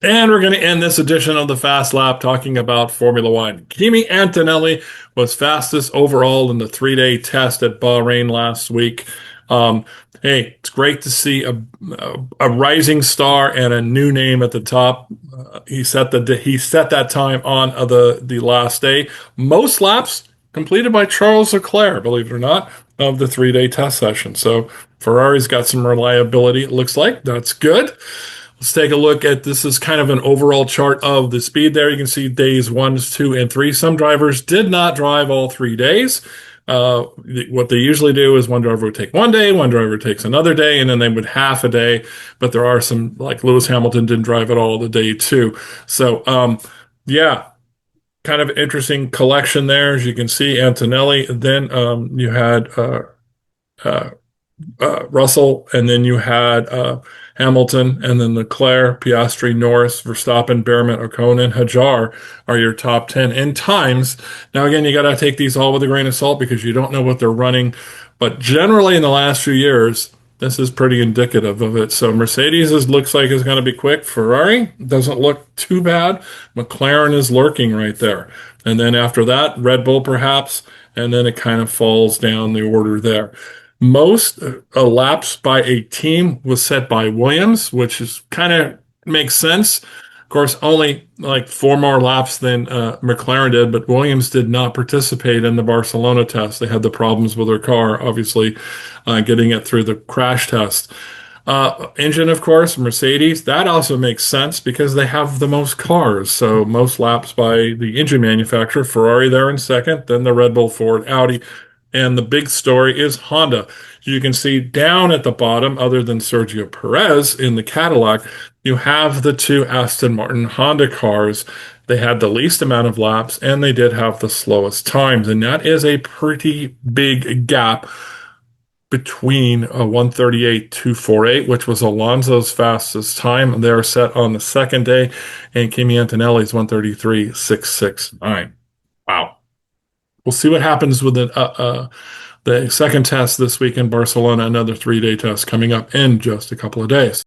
And we're going to end this edition of the Fast Lap talking about Formula One. Kimi Antonelli was fastest overall in the 3-day test at Bahrain last week. Um, hey, it's great to see a rising star and a new name at the top. He set that time on the last day. Most laps completed by Charles Leclerc, believe it or not, of the 3-day test session. So Ferrari's got some reliability. It looks like that's good. Let's take a look at this is kind of an overall chart of the speed there. You can see days 1, 2, and 3. Some drivers did not drive all 3 days. What they usually do is one driver would take one day, one driver takes another day, and then they would half a day. But there are some, like Lewis Hamilton didn't drive at all the day too. So, yeah, kind of interesting collection there. As you can see, Antonelli. Then you had uh, Russell, and then you had Hamilton, and then Leclerc, Piastri, Norris, Verstappen, Behrman, Ocon, and Hajar are your top 10 in times. Now, again, you got to take these all with a grain of salt because you don't know what they're running. But generally, in the last few years, this is pretty indicative of it. So looks like is going to be quick. Ferrari doesn't look too bad. McLaren is lurking right there. And then after that, Red Bull perhaps, and then it kind of falls down the order there. Most laps by a team was set by Williams, which is kind of makes sense. Of course, only like 4 more laps than McLaren did, but Williams did not participate in the Barcelona test. They had the problems with their car, obviously, getting it through the crash test. Engine, of course, Mercedes. That also makes sense because they have the most cars. So most laps by the engine manufacturer, Ferrari there in second, then the Red Bull, Ford, Audi. And the big story is Honda. You can see down at the bottom, other than Sergio Perez in the Cadillac, you have the two Aston Martin Honda cars. They had the least amount of laps and they did have the slowest times. And that is a pretty big gap between 138.248, which was Alonso's fastest time. They are set on the second day, and Kimi Antonelli's 133.669. Wow. We'll see what happens with the second test this week in Barcelona, another 3-day test coming up in just a couple of days.